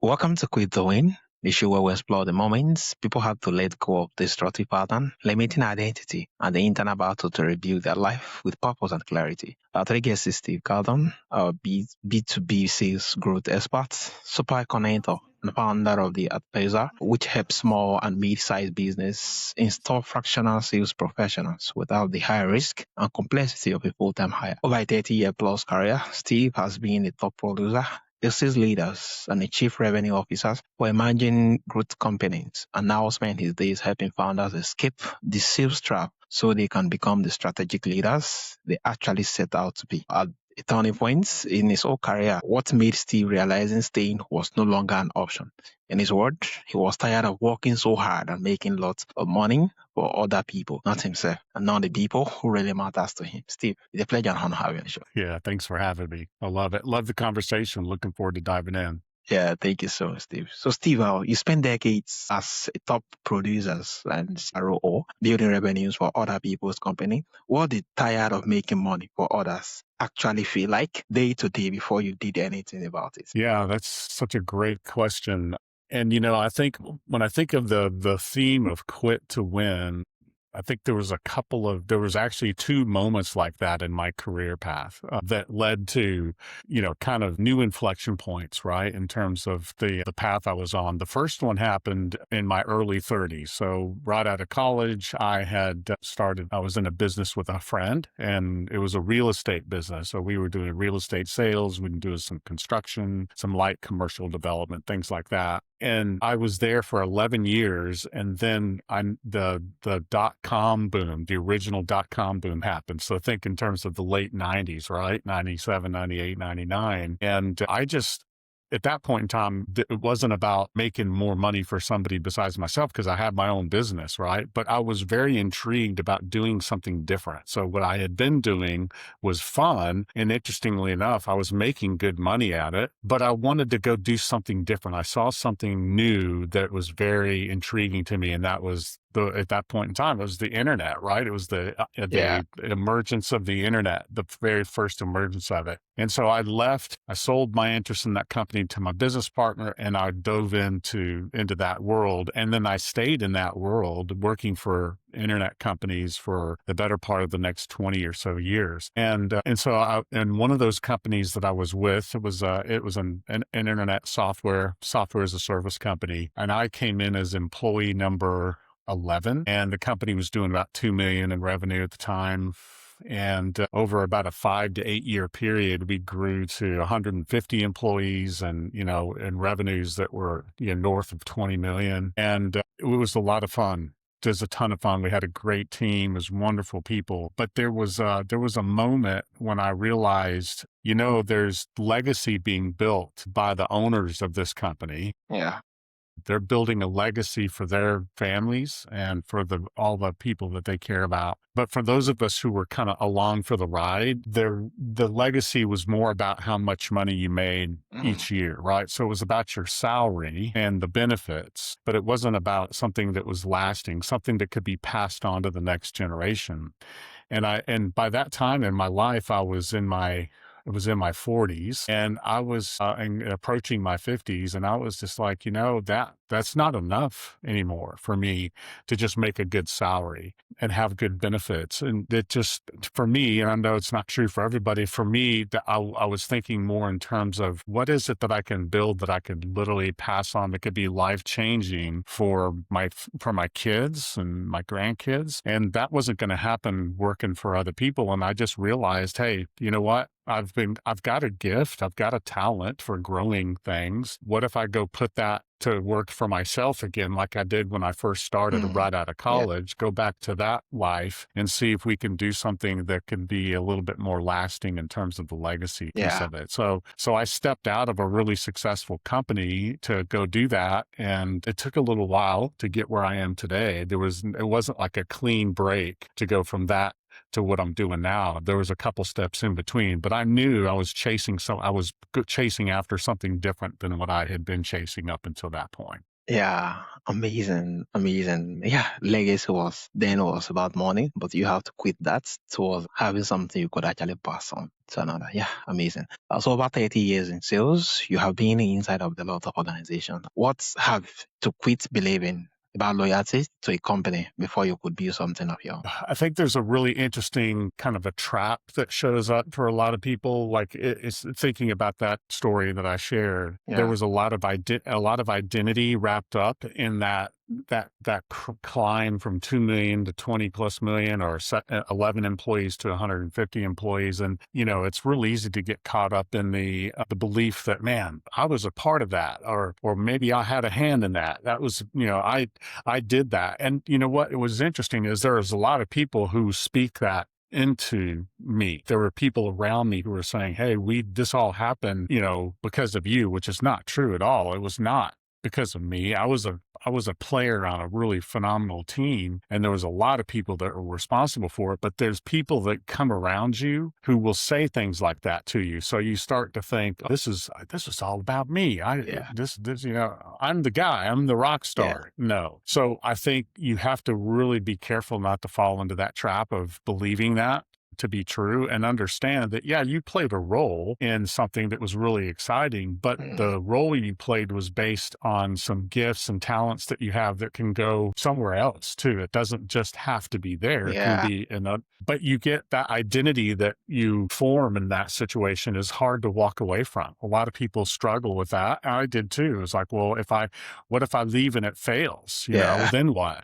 Welcome to Quit the Win, the show where we explore the moments people have to let go of destructive pattern, limiting identity, and the internal battle to rebuild their life with purpose and clarity. Our three guests is Steve Caton, our B2B sales growth expert, supply connector, and founder of the Advisor, which helps small and mid-sized business install fractional sales professionals without the high risk and complexity of a full-time hire. Over a 30-year plus career, Steve has been a top producer, a sales leaders and a chief revenue officers for emerging growth companies, and now spend his days helping founders escape the sales trap so they can become the strategic leaders they actually set out to be. At a turning point in his whole career, what made Steve realizing staying was no longer an option. In his word, he was tired of working so hard and making lots of money for other people, not himself, and not the people who really matters to him. Steve, it's a pleasure and honor having you on the show. Yeah, thanks for having me. I love it. Love the conversation. Looking forward to diving in. Yeah, thank you so much, Steve. So, Steve, you spent decades as a top producers and CRO, building revenues for other people's company. What did tired of making money for others actually feel like day to day before you did anything about it? Yeah, that's such a great question. And I think when I think of the theme of quit to win, I think there was actually two moments like that in my career path that led to, kind of new inflection points, right? In terms of the path I was on. The first one happened in my early 30s. So right out of college, I was in a business with a friend, and it was a real estate business. So we were doing real estate sales. We were doing some construction, some light commercial development, things like that. And I was there for 11 years. And then the dot-com boom, the original dot-com boom happened. So think in terms of the late 90s, right? 97, 98, 99. And at that point in time, it wasn't about making more money for somebody besides myself because I had my own business, right? But I was very intrigued about doing something different. So what I had been doing was fun. And interestingly enough, I was making good money at it, but I wanted to go do something different. I saw something new that was very intriguing to me. And that was at that point in time, it was the internet, right? It was the emergence of the internet, the very first emergence of it. And so I sold my interest in that company to my business partner, and I dove into that world. And then I stayed in that world working for internet companies for the better part of the next 20 or so years. And one of those companies that I was with, it was an internet software as a service company. And I came in as employee number 11, and the company was doing about $2 million in revenue at the time. And over about a 5 to 8 year period, we grew to 150 employees and revenues that were north of 20 million. And it was a lot of fun. There's a ton of fun. We had a great team. It was wonderful people. But there was a moment when I realized, there's legacy being built by the owners of this company. Yeah. They're building a legacy for their families and for all the people that they care about. But for those of us who were kind of along for the ride, the legacy was more about how much money you made each year, right? So it was about your salary and the benefits, but it wasn't about something that was lasting, something that could be passed on to the next generation. And by that time in my life, it was in my 40s, and I was approaching my 50s, and I was just like, that's not enough anymore for me to just make a good salary and have good benefits. And it just, for me, and I know it's not true for everybody, for me, I was thinking more in terms of what is it that I can build that I could literally pass on that could be life-changing for my kids and my grandkids. And that wasn't going to happen working for other people. And I just realized, hey, you know what? I've got a gift. I've got a talent for growing things. What if I go put that to work for myself again, like I did when I first started right out of college, go back to that life and see if we can do something that can be a little bit more lasting in terms of the legacy piece of it. So I stepped out of a really successful company to go do that. And it took a little while to get where I am today. It wasn't like a clean break to go from that to what I'm doing now. There was a couple steps in between, but I knew I was chasing after something different than what I had been chasing up until that point. Yeah, amazing, amazing. Yeah, legacy was about money, but you have to quit that towards having something you could actually pass on to another. Yeah, amazing. So about 30 years in sales, you have been inside of the lot of organization. What have to quit believing about loyalty to a company before you could build something of your own? I think there's a really interesting kind of a trap that shows up for a lot of people. Like it's thinking about that story that I shared. There Yeah, was a lot of identity wrapped up in that climb from 2 million to 20 plus million, or 11 employees to 150 employees. And, it's really easy to get caught up in the belief that, man, I was a part of that, or maybe I had a hand in that. That was, I did that. And you know what? It was interesting is there was a lot of people who speak that into me. There were people around me who were saying, "Hey, this all happened, because of you," which is not true at all. It was not because of me. I was a player on a really phenomenal team, and there was a lot of people that were responsible for it. But there's people that come around you who will say things like that to you. So you start to think, this is all about me. yeah, I'm the guy. I'm the rock yeah, star. No. So I think you have to really be careful not to fall into that trap of believing that to be true, and understand that, yeah, you played a role in something that was really exciting, but mm, the role you played was based on some gifts and talents that you have that can go somewhere else too. It doesn't just have to be there. It can yeah, be but you get that identity that you form in that situation is hard to walk away from. A lot of people struggle with that. I did too. It's like, well, what if I leave and it fails? yeah, Then what?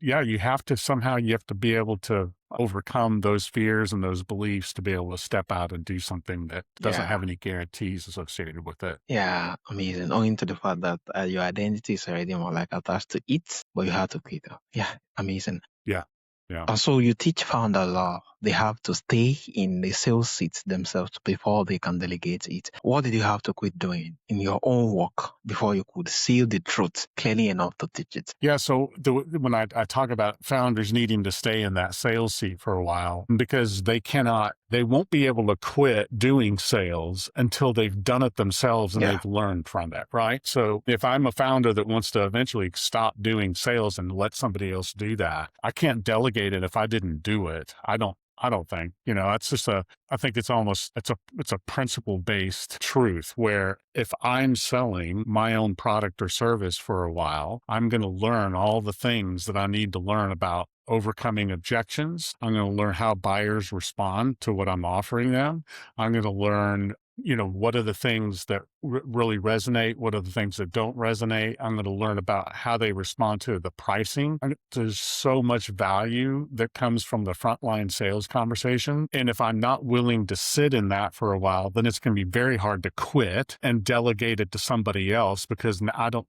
You have to be able to overcome those fears and those beliefs to be able to step out and do something that doesn't yeah. have any guarantees associated with it. Yeah, amazing. Owing to the fact that your identity is already more like attached to it, but you have to quit it. Yeah, amazing. Yeah. Yeah. Also, you teach founders they have to stay in the sales seats themselves before they can delegate it. What did you have to quit doing in your own work before you could seal the truth clearly enough to teach it? Yeah. So when I talk about founders needing to stay in that sales seat for a while, because they won't be able to quit doing sales until they've done it themselves and Yeah, they've learned from it. Right. So if I'm a founder that wants to eventually stop doing sales and let somebody else do that, I can't delegate it if I didn't do it. I don't think, that's just I think it's a principle based truth where if I'm selling my own product or service for a while, I'm going to learn all the things that I need to learn about overcoming objections. I'm going to learn how buyers respond to what I'm offering them. I'm going to learn, what are the things that really resonate? What are the things that don't resonate? I'm going to learn about how they respond to the pricing. There's so much value that comes from the frontline sales conversation. And if I'm not willing to sit in that for a while, then it's going to be very hard to quit and delegate it to somebody else, because now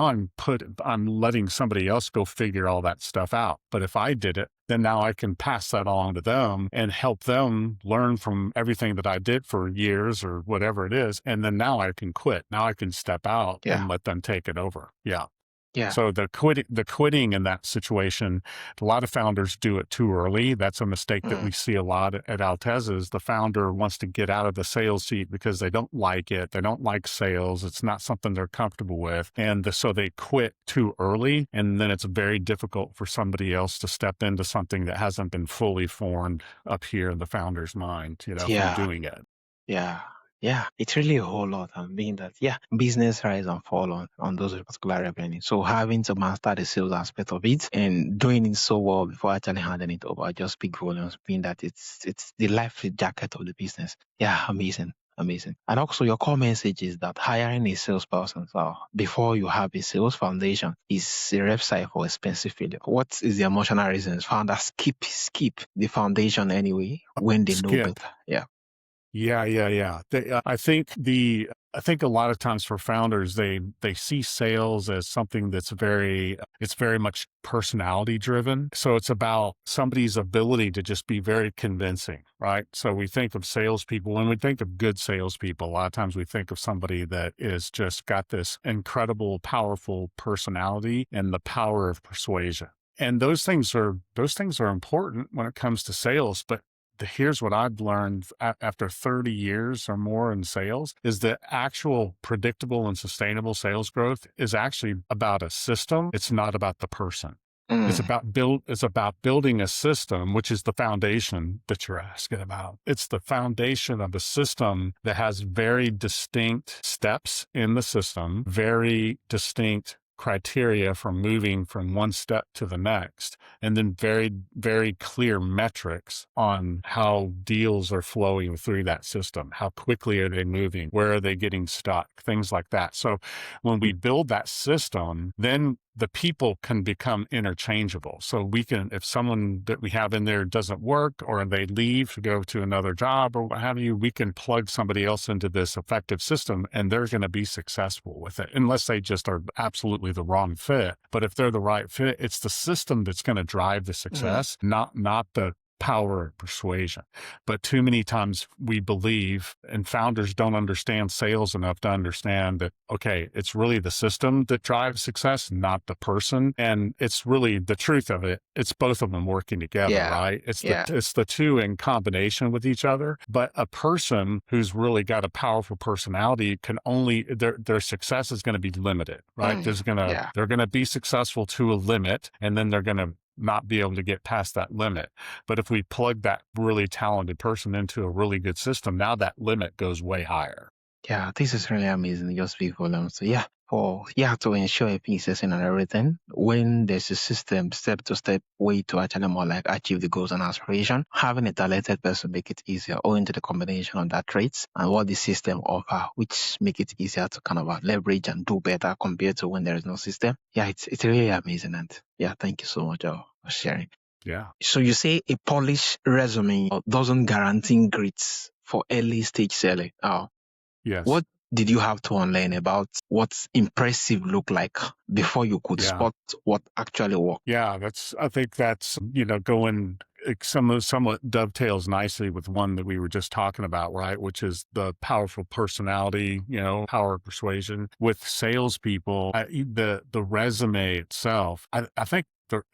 I'm letting somebody else go figure all that stuff out. But if I did it, then now I can pass that along to them and help them learn from everything that I did for years or whatever it is. And then now I can quit. Now I can step out yeah, and let them take it over. Yeah. yeah, So the quitting in that situation, a lot of founders do it too early. That's a mistake that we mm, see a lot at Alteza. Is the founder wants to get out of the sales seat because they don't like it. They don't like sales. It's not something they're comfortable with. And so they quit too early. And then it's very difficult for somebody else to step into something that hasn't been fully formed up here in the founder's mind, from yeah. doing it. Yeah, yeah, it's really a whole lot. And being that, yeah, business rise and fall on those particular revenue. So having to master the sales aspect of it and doing it so well before actually handing it over just big volumes, being that it's the life jacket of the business. Yeah, amazing. Amazing. And also your core message is that hiring a salesperson before you have a sales foundation is a rep cycle expensive failure. What is the emotional reasons founders skip the foundation anyway when they know Skip. better? Yeah. Yeah, yeah, yeah. I think a lot of times for founders, they see sales as something it's very much personality driven. So it's about somebody's ability to just be very convincing, right? So we think of salespeople, when we think of good salespeople, a lot of times we think of somebody that is just got this incredible, powerful personality and the power of persuasion. And those things are important when it comes to sales, but here's what I've learned after 30 years or more in sales is that actual predictable and sustainable sales growth is actually about a system. It's not about the person. It's about building a system, which is the foundation that you're asking about. It's the foundation of a system that has very distinct steps in the system, very distinct criteria for moving from one step to the next, and then very, very clear metrics on how deals are flowing through that system. How quickly are they moving? Where are they getting stuck? Things like that. So when we build that system, then the people can become interchangeable. So we can, if someone that we have in there doesn't work or they leave to go to another job or what have you, we can plug somebody else into this effective system and they're going to be successful with it, unless they just are absolutely the wrong fit. But if they're the right fit, it's the system that's going to drive the success, not the power of persuasion. But too many times we believe, and founders don't understand sales enough to understand that, okay, it's really the system that drives success, not the person. And it's really the truth of it. It's both of them working together, right? It's the two in combination with each other. But a person who's really got a powerful personality can only, their success is going to be limited, right? They're going to be successful to a limit, and then they're going to not be able to get past that limit. But if we plug that really talented person into a really good system, now that limit goes way higher. Yeah, this is really amazing. You speak volumes. So to ensure efficiency and everything, when there's a system, step-to-step way to actually more like achieve the goals and aspiration, having a talented person make it easier owing to the combination of that traits and what the system offer, which make it easier to kind of leverage and do better compared to when there is no system. Yeah, it's really amazing. And thank you so much for sharing. Yeah. So you say a polished resume doesn't guarantee grades for early stage selling. Yes. What did you have to unlearn about what's impressive look like before you could spot what actually worked? Yeah, I think that's, going somewhat dovetails nicely with one that we were just talking about, right? Which is the powerful personality, power of persuasion. With salespeople, the resume itself, I think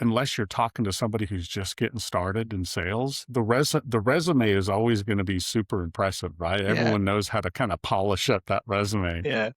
unless you're talking to somebody who's just getting started in sales, the resume is always going to be super impressive, right? Everyone knows how to kind of polish up that resume. Yeah.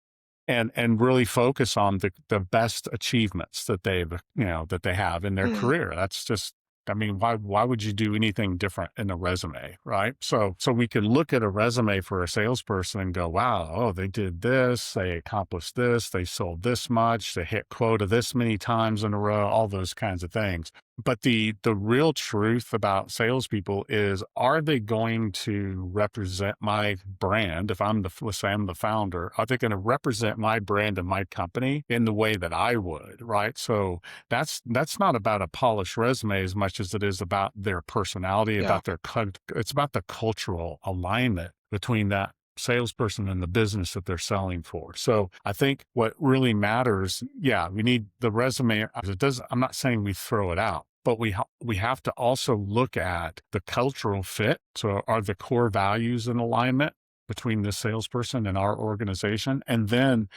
And really focus on the best achievements that they have in their career. That's just, why would you do anything different in a resume, right? So we can look at a resume for a salesperson and go, wow, they did this, they accomplished this, they sold this much, they hit quota this many times in a row, all those kinds of things. But the real truth about salespeople is, are they going to represent my brand? If let's say I'm the founder, are they going to represent my brand and my company in the way that I would, right? So that's not about a polished resume as much as it is about their personality, it's about the cultural alignment between that salesperson and the business that they're selling for. So I think what really matters, we need the resume. I'm not saying we throw it out, but we have to also look at the cultural fit. So are the core values in alignment between this salesperson and our organization? And then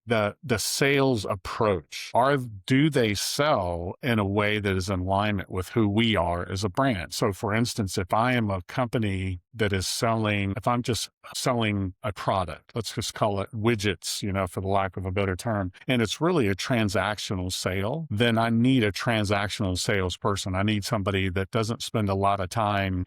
the sales approach. Do they sell in a way that is in alignment with who we are as a brand? So for instance, if I am a company that is if I'm just selling a product, let's just call it widgets, for the lack of a better term, and it's really a transactional sale, then I need a transactional salesperson. I need somebody that doesn't spend a lot of time,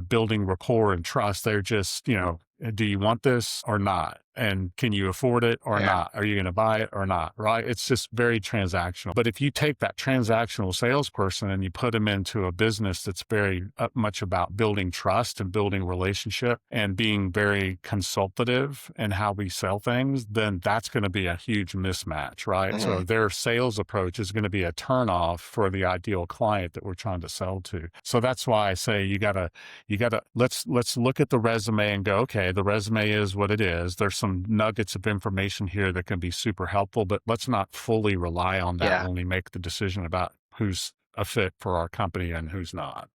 building rapport and trust. They're just, do you want this or not? And can you afford it or not? Are you going to buy it or not? Right? It's just very transactional. But if you take that transactional salesperson and you put them into a business that's very much about building trust and building relationship and being very consultative in how we sell things, then that's going to be a huge mismatch, right? So their sales approach is going to be a turnoff for the ideal client that we're trying to sell to. So that's why I say you gotta, let's look at the resume and go, okay, the resume is what it is. There's some nuggets of information here that can be super helpful, but let's not fully rely on that when we make the decision about who's a fit for our company and who's not.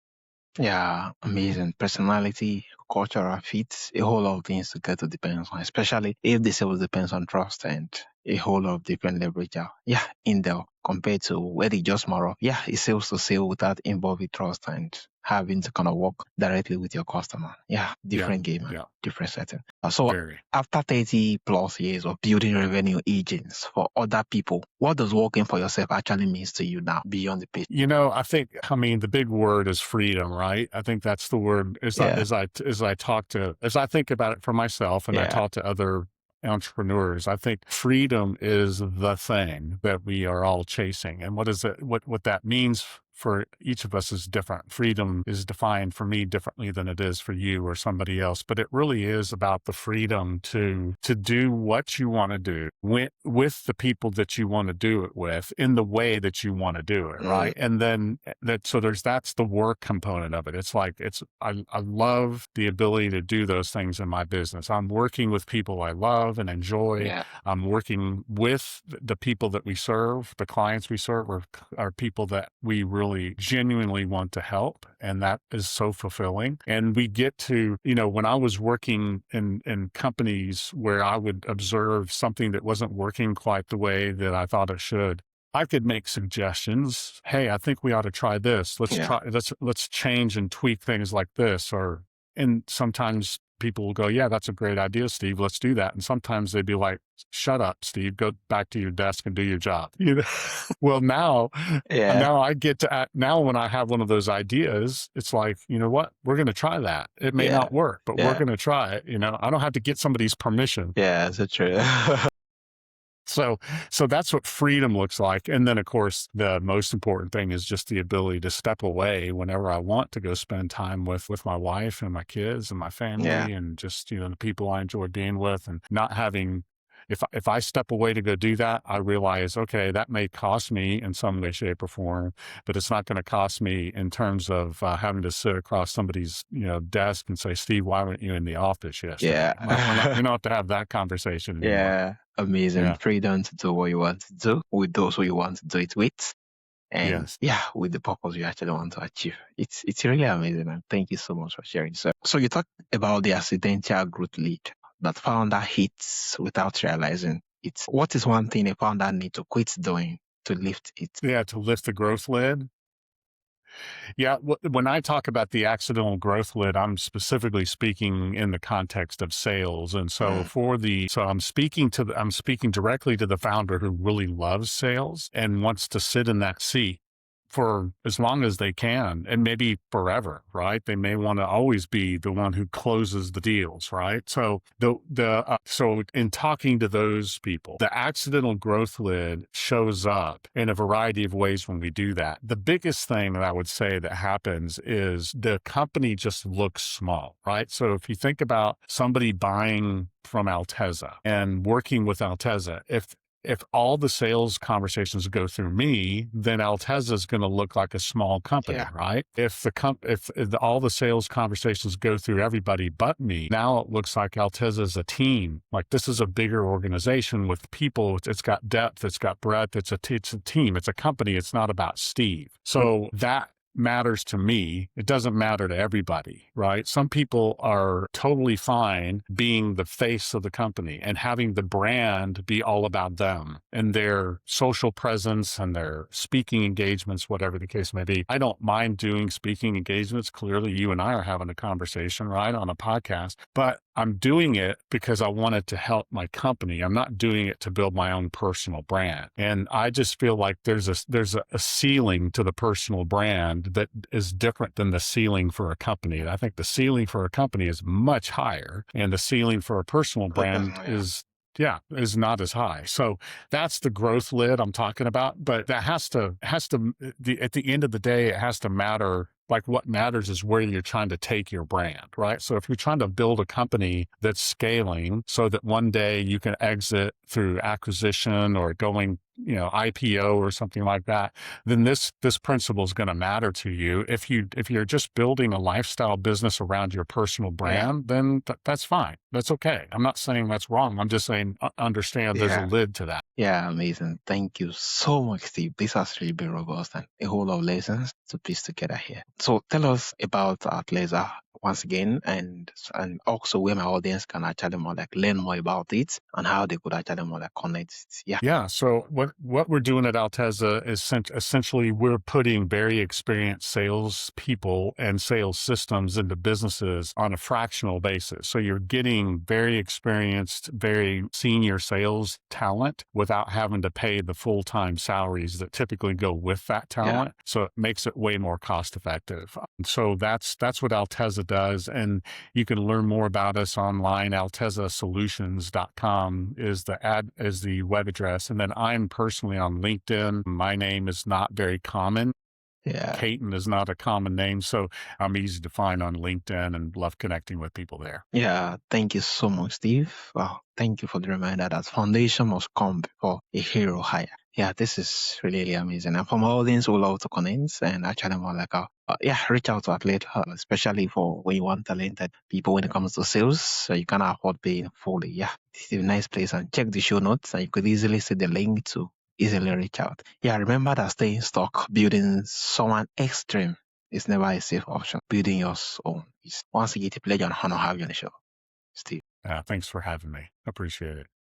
Yeah, amazing. Personality, cultural fit, a whole lot of things to get to depends on, especially if the sales depends on trust and a whole lot of different leverage. In there. compared to where they just more of, it's sales to sale without involving trust and having to kind of work directly with your customer. Yeah. Different game, Yeah. different setting. So Very. after 30 plus years of building revenue agents for other people, what does working for yourself actually means to you now beyond the pay? I think, the big word is freedom, right? I think that's the word as I think about it for myself and I talk to other entrepreneurs. I think freedom is the thing that we are all chasing. And what that means for each of us is different. Freedom is defined for me differently than it is for you or somebody else, but it really is about the freedom to do what you want to do with the people that you want to do it with in the way that you want to do it, right? And then that's the work component of it. It's like I love the ability to do those things in my business. I'm working with people I love and enjoy. Yeah. I'm working with the people that we serve, the clients we serve are people that we really genuinely want to help. And that is so fulfilling. And we get to, when I was working in companies where I would observe something that wasn't working quite the way that I thought it should, I could make suggestions. Hey, I think we ought to try this. Let's change and tweak things like this. And sometimes people will go, yeah, that's a great idea, Steve. Let's do that. And sometimes they'd be like, shut up, Steve, go back to your desk and do your job. Well, now I get to act. Now when I have one of those ideas, it's like, you know what, we're going to try that. It may not work, but we're going to try it. I don't have to get somebody's permission. Yeah, that's true. So that's what freedom looks like. And then, of course, the most important thing is just the ability to step away whenever I want to go spend time with my wife and my kids and my family and just, the people I enjoy being with, and not having, if I step away to go do that, I realize, okay, that may cost me in some way, shape, or form, but it's not going to cost me in terms of having to sit across somebody's, desk and say, Steve, why weren't you in the office yesterday? We don't have to have that conversation anymore. Yeah. Amazing. Freedom to do what you want to do with those who you want to do it with. And with the purpose you actually want to achieve. It's really amazing. And thank you so much for sharing. So you talked about the accidental growth lead that founder hits without realizing it. What is one thing a founder need to quit doing to lift it? Yeah, to lift the growth lid. Yeah, when I talk about the accidental growth lid, I'm specifically speaking in the context of sales. And so I'm speaking directly to the founder who really loves sales and wants to sit in that seat for as long as they can, and maybe forever, right? They may want to always be the one who closes the deals, right? So so in talking to those people, the accidental growth lid shows up in a variety of ways when we do that. The biggest thing that I would say that happens is the company just looks small, right? So if you think about somebody buying from Alteza and working with Alteza, if all the sales conversations go through me, then Alteza is going to look like a small company, right? If all the sales conversations go through everybody but me, now it looks like Alteza is a team. Like, this is a bigger organization with people. It's got depth. It's got breadth. It's a team. It's a company. It's not about Steve. So that matters to me. It doesn't matter to everybody, right? Some people are totally fine being the face of the company and having the brand be all about them and their social presence and their speaking engagements, whatever the case may be. I don't mind doing speaking engagements. Clearly, you and I are having a conversation, right, on a podcast, but I'm doing it because I want it to help my company. I'm not doing it to build my own personal brand. And I just feel like there's a ceiling to the personal brand that is different than the ceiling for a company. And I think the ceiling for a company is much higher, and the ceiling for a personal brand is not as high. So that's the growth lid I'm talking about. But that at the end of the day, it has to matter. Like, what matters is where you're trying to take your brand, right? So if you're trying to build a company that's scaling so that one day you can exit through acquisition or going, IPO or something like that, then this principle is going to matter to you. If you're just building a lifestyle business around your personal brand, then that's fine. That's okay. I'm not saying that's wrong. I'm just saying understand there's a lid to that. Yeah, amazing. Thank you so much, Steve. This has really been robust and a whole lot of lessons to piece together here. So tell us about Atlaser once again, and also where my audience can actually more like learn more about it and how they could actually more like connect it. Yeah. Yeah. So what we're doing at Alteza is essentially we're putting very experienced sales people and sales systems into businesses on a fractional basis. So you're getting very experienced, very senior sales talent without having to pay the full-time salaries that typically go with that talent. So it makes it way more cost effective. So that's what Alteza does. And you can learn more about us online. AltezaSolutions.com is the web address. And then I'm personally on LinkedIn. My name is not very common. Yeah. Caton is not a common name, so I'm easy to find on LinkedIn and love connecting with people there. Yeah, thank you so much, Steve. Wow, thank you for the reminder that foundation must come before a hero hire. Yeah, this is really amazing. And from our audience, we'll love to connect and actually more like, reach out to Athlete, especially for when you want talented people when it comes to sales. So you cannot afford paying fully. Yeah, this is a nice place, and check the show notes and you could easily see the link to easily reach out. Yeah, remember that staying stuck, building someone extreme is never a safe option. Building your own is once again a pleasure and honor having you on the show, Steve. Thanks for having me. Appreciate it.